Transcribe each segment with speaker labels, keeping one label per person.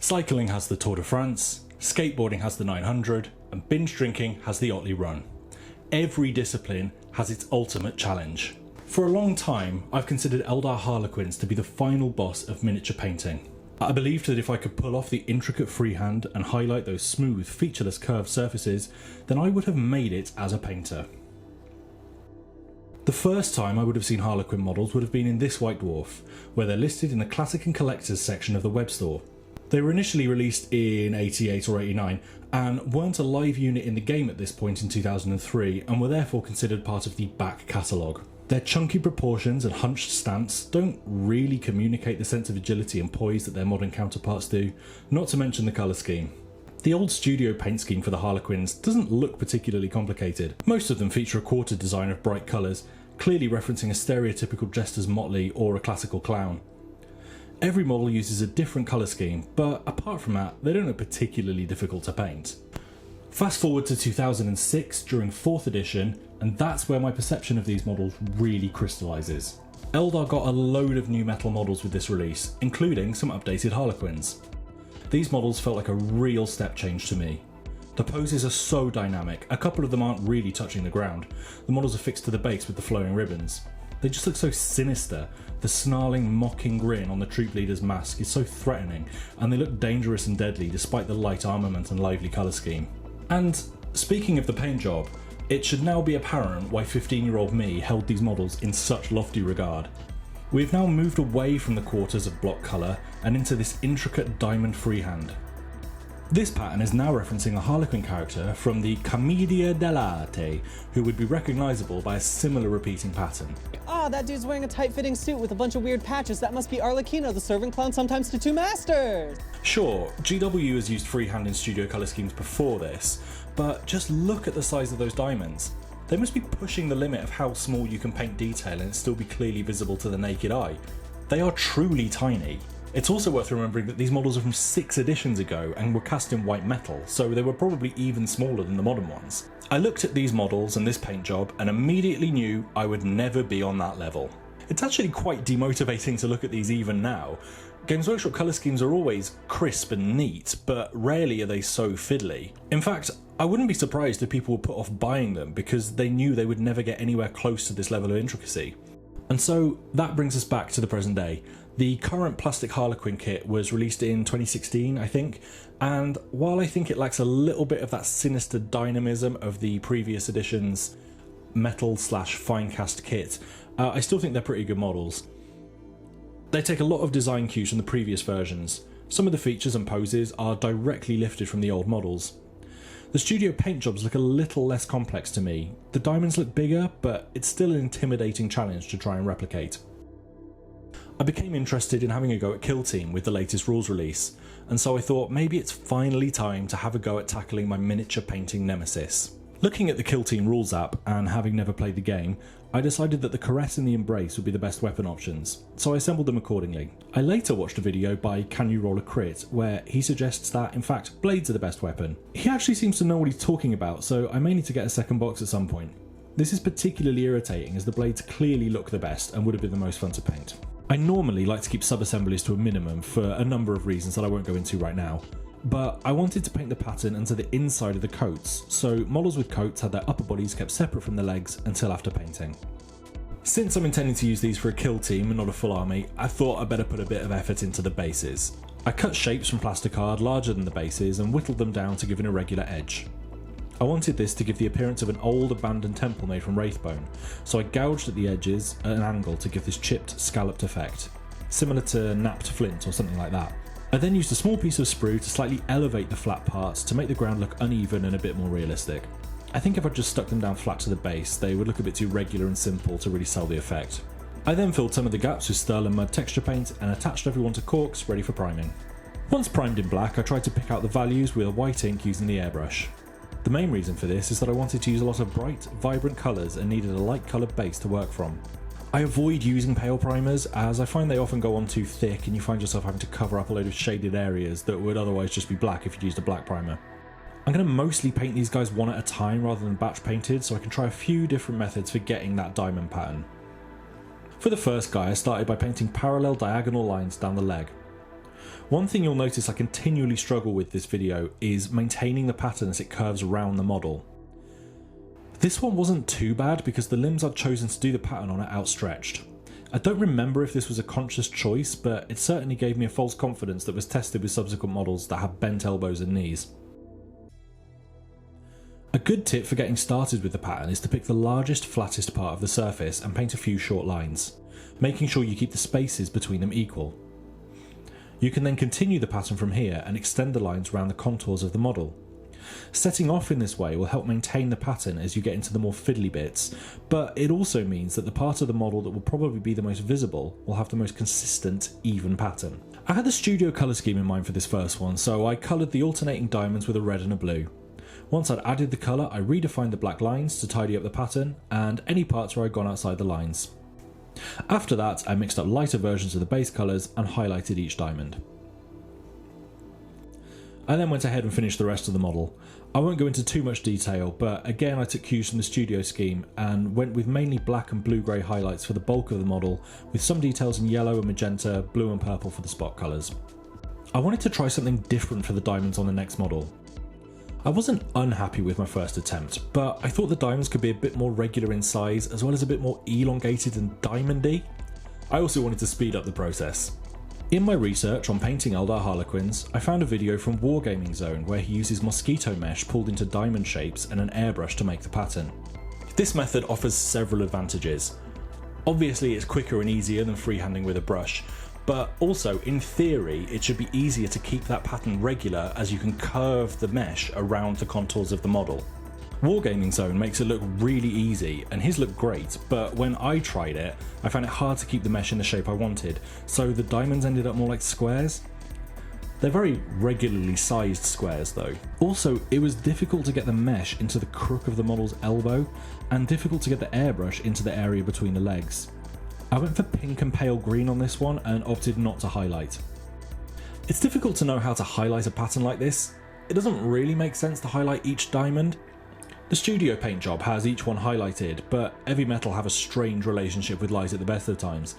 Speaker 1: Cycling has the Tour de France, skateboarding has the 900, and binge drinking has the Otley Run. Every discipline has its ultimate challenge. For a long time, I've considered Eldar Harlequins to be the final boss of miniature painting. I believed that if I could pull off the intricate freehand and highlight those smooth, featureless curved surfaces, then I would have made it as a painter. The first time I would have seen Harlequin models would have been in this White Dwarf, where they're listed in the Classic and Collectors section of the web store. They were initially released in 88 or 89 and weren't a live unit in the game at this point in 2003 and were therefore considered part of the back catalogue. Their chunky proportions and hunched stance don't really communicate the sense of agility and poise that their modern counterparts do, not to mention the colour scheme. The old studio paint scheme for the Harlequins doesn't look particularly complicated. Most of them feature a quarter design of bright colours, clearly referencing a stereotypical jester's motley or a classical clown. Every model uses a different colour scheme, but apart from that, they don't look particularly difficult to paint. Fast forward to 2006 during 4th edition, and that's where my perception of these models really crystallises. Eldar got a load of new metal models with this release, including some updated Harlequins. These models felt like a real step change to me. The poses are so dynamic, a couple of them aren't really touching the ground. The models are fixed to the base with the flowing ribbons. They just look so sinister. The snarling, mocking grin on the troop leader's mask is so threatening, and they look dangerous and deadly despite the light armament and lively colour scheme. And speaking of the paint job, it should now be apparent why 15-year-old me held these models in such lofty regard. We've now moved away from the quarters of block colour and into this intricate diamond freehand. This pattern is now referencing a Harlequin character from the Commedia dell'arte, who would be recognisable by a similar repeating pattern.
Speaker 2: Ah, that dude's wearing a tight-fitting suit with a bunch of weird patches. That must be Arlecchino, the servant clown sometimes to two masters!
Speaker 1: Sure, GW has used freehand in studio colour schemes before this, but just look at the size of those diamonds. They must be pushing the limit of how small you can paint detail and it still be clearly visible to the naked eye. They are truly tiny. It's also worth remembering that these models are from 6 editions ago and were cast in white metal, so they were probably even smaller than the modern ones. I looked at these models and this paint job and immediately knew I would never be on that level. It's actually quite demotivating to look at these even now. Games Workshop colour schemes are always crisp and neat, but rarely are they so fiddly. In fact, I wouldn't be surprised if people were put off buying them because they knew they would never get anywhere close to this level of intricacy. And so that brings us back to the present day. The current plastic Harlequin kit was released in 2016, I think, and while I think it lacks a little bit of that sinister dynamism of the previous edition's metal/fine cast kit, I still think they're pretty good models. They take a lot of design cues from the previous versions. Some of the features and poses are directly lifted from the old models. The studio paint jobs look a little less complex to me. The diamonds look bigger, but it's still an intimidating challenge to try and replicate. I became interested in having a go at Kill Team with the latest rules release, and so I thought maybe it's finally time to have a go at tackling my miniature painting nemesis. Looking at the Kill Team rules app, and having never played the game, I decided that the Caress and the Embrace would be the best weapon options, so I assembled them accordingly. I later watched a video by Can You Roll a Crit, where he suggests that, in fact, blades are the best weapon. He actually seems to know what he's talking about, so I may need to get a second box at some point. This is particularly irritating as the blades clearly look the best and would have been the most fun to paint. I normally like to keep sub-assemblies to a minimum for a number of reasons that I won't go into right now, but I wanted to paint the pattern onto the inside of the coats, so models with coats had their upper bodies kept separate from the legs until after painting. Since I'm intending to use these for a kill team and not a full army, I thought I'd better put a bit of effort into the bases. I cut shapes from plasticard larger than the bases and whittled them down to give an irregular edge. I wanted this to give the appearance of an old abandoned temple made from wraithbone, so I gouged at the edges at an angle to give this chipped, scalloped effect, similar to napped flint or something like that. I then used a small piece of sprue to slightly elevate the flat parts to make the ground look uneven and a bit more realistic. I think if I just stuck them down flat to the base, they would look a bit too regular and simple to really sell the effect. I then filled some of the gaps with Sterling Mud texture paint and attached everyone to corks ready for priming. Once primed in black, I tried to pick out the values with a white ink using the airbrush. The main reason for this is that I wanted to use a lot of bright, vibrant colours and needed a light coloured base to work from. I avoid using pale primers as I find they often go on too thick and you find yourself having to cover up a load of shaded areas that would otherwise just be black if you'd used a black primer. I'm going to mostly paint these guys one at a time rather than batch painted, so I can try a few different methods for getting that diamond pattern. For the first guy, I started by painting parallel diagonal lines down the leg. One thing you'll notice I continually struggle with this video is maintaining the pattern as it curves around the model. This one wasn't too bad because the limbs I'd chosen to do the pattern on are outstretched. I don't remember if this was a conscious choice, but it certainly gave me a false confidence that was tested with subsequent models that have bent elbows and knees. A good tip for getting started with the pattern is to pick the largest, flattest part of the surface and paint a few short lines, making sure you keep the spaces between them equal. You can then continue the pattern from here and extend the lines around the contours of the model. Setting off in this way will help maintain the pattern as you get into the more fiddly bits, but it also means that the part of the model that will probably be the most visible will have the most consistent, even pattern. I had the studio colour scheme in mind for this first one, so I coloured the alternating diamonds with a red and a blue. Once I'd added the colour, I redefined the black lines to tidy up the pattern, and any parts where I'd gone outside the lines. After that, I mixed up lighter versions of the base colours and highlighted each diamond. I then went ahead and finished the rest of the model. I won't go into too much detail, but again I took cues from the studio scheme and went with mainly black and blue-grey highlights for the bulk of the model, with some details in yellow and magenta, blue and purple for the spot colours. I wanted to try something different for the diamonds on the next model. I wasn't unhappy with my first attempt, but I thought the diamonds could be a bit more regular in size, as well as a bit more elongated and diamondy. I also wanted to speed up the process. In my research on painting Eldar Harlequins, I found a video from Wargaming Zone where he uses mosquito mesh pulled into diamond shapes and an airbrush to make the pattern. This method offers several advantages. Obviously it's quicker and easier than freehanding with a brush, but also in theory it should be easier to keep that pattern regular as you can curve the mesh around the contours of the model. Wargaming Zone makes it look really easy, and his looked great, but when I tried it, I found it hard to keep the mesh in the shape I wanted, so the diamonds ended up more like squares. They're very regularly sized squares though. Also, it was difficult to get the mesh into the crook of the model's elbow, and difficult to get the airbrush into the area between the legs. I went for pink and pale green on this one and opted not to highlight. It's difficult to know how to highlight a pattern like this. It doesn't really make sense to highlight each diamond. The studio paint job has each one highlighted, but Heavy Metal have a strange relationship with light at the best of times.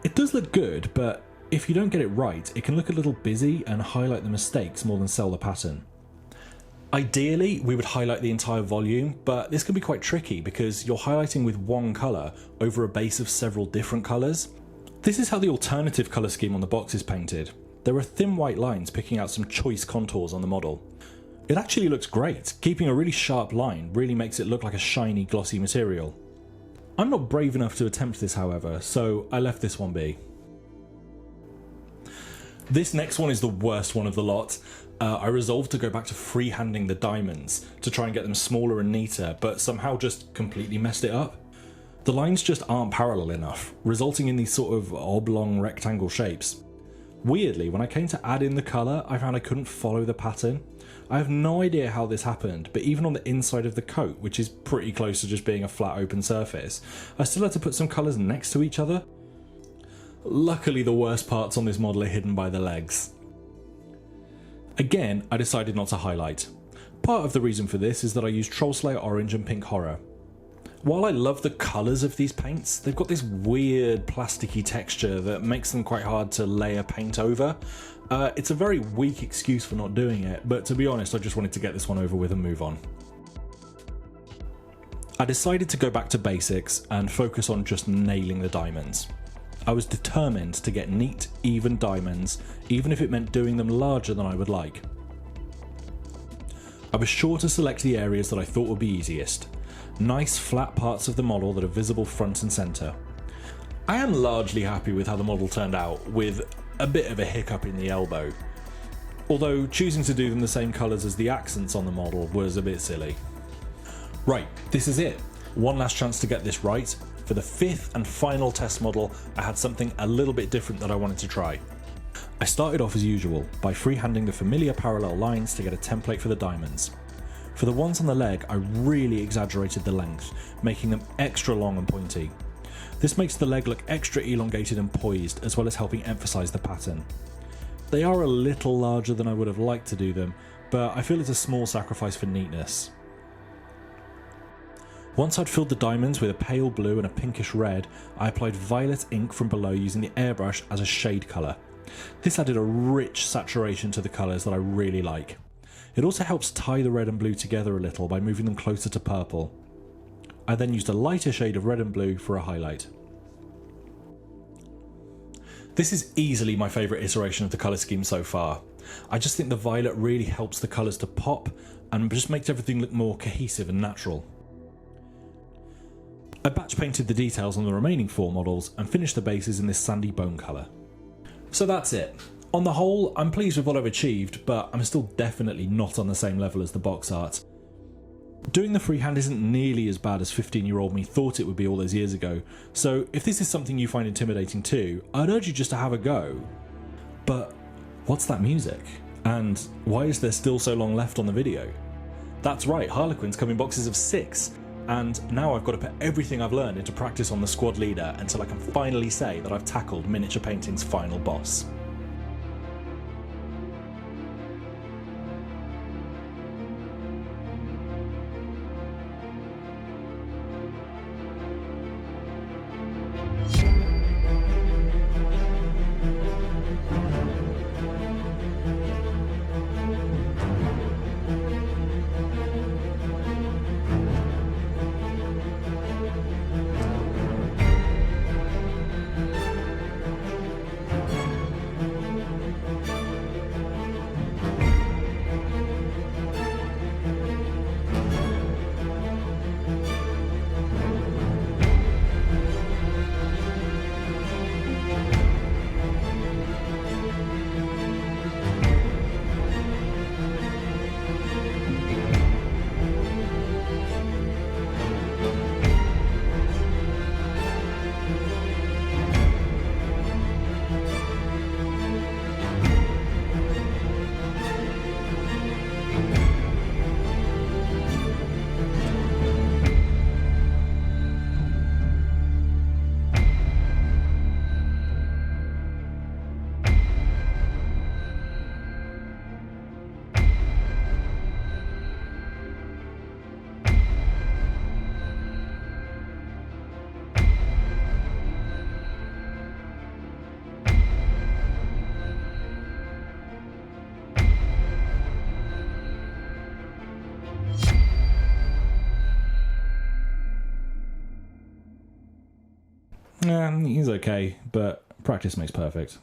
Speaker 1: It does look good, but if you don't get it right, it can look a little busy and highlight the mistakes more than sell the pattern. Ideally, we would highlight the entire volume, but this can be quite tricky because you're highlighting with one colour over a base of several different colours. This is how the alternative colour scheme on the box is painted. There are thin white lines picking out some choice contours on the model. It actually looks great. Keeping a really sharp line really makes it look like a shiny, glossy material. I'm not brave enough to attempt this, however, so I left this one be. This next one is the worst one of the lot. I resolved to go back to freehanding the diamonds to try and get them smaller and neater, but somehow just completely messed it up. The lines just aren't parallel enough, resulting in these sort of oblong rectangle shapes. Weirdly, when I came to add in the colour, I found I couldn't follow the pattern. I have no idea how this happened, but even on the inside of the coat, which is pretty close to just being a flat open surface, I still had to put some colours next to each other. Luckily, the worst parts on this model are hidden by the legs. Again, I decided not to highlight. Part of the reason for this is that I used Troll Slayer Orange and Pink Horror. While I love the colours of these paints, they've got this weird plasticky texture that makes them quite hard to layer paint over. It's a very weak excuse for not doing it, but to be honest, I just wanted to get this one over with and move on. I decided to go back to basics and focus on just nailing the diamonds. I was determined to get neat, even diamonds, even if it meant doing them larger than I would like. I was sure to select the areas that I thought would be easiest. Nice flat parts of the model that are visible front and centre. I am largely happy with how the model turned out, with a bit of a hiccup in the elbow. Although choosing to do them the same colours as the accents on the model was a bit silly. Right, this is it. One last chance to get this right. For the fifth and final test model, I had something a little bit different that I wanted to try. I started off as usual, by freehanding the familiar parallel lines to get a template for the diamonds. For the ones on the leg, I really exaggerated the length, making them extra long and pointy. This makes the leg look extra elongated and poised, as well as helping emphasise the pattern. They are a little larger than I would have liked to do them, but I feel it's a small sacrifice for neatness. Once I'd filled the diamonds with a pale blue and a pinkish red, I applied violet ink from below using the airbrush as a shade colour. This added a rich saturation to the colours that I really like. It also helps tie the red and blue together a little by moving them closer to purple. I then used a lighter shade of red and blue for a highlight. This is easily my favourite iteration of the colour scheme so far. I just think the violet really helps the colours to pop and just makes everything look more cohesive and natural. I batch painted the details on the remaining 4 models and finished the bases in this sandy bone colour. So that's it. On the whole, I'm pleased with what I've achieved, but I'm still definitely not on the same level as the box art. Doing the freehand isn't nearly as bad as 15-year-old me thought it would be all those years ago, so if this is something you find intimidating too, I'd urge you just to have a go. But what's that music? And why is there still so long left on the video? That's right, Harlequins come in boxes of 6, and now I've got to put everything I've learned into practice on the squad leader until I can finally say that I've tackled miniature painting's final boss. He's okay, but practice makes perfect.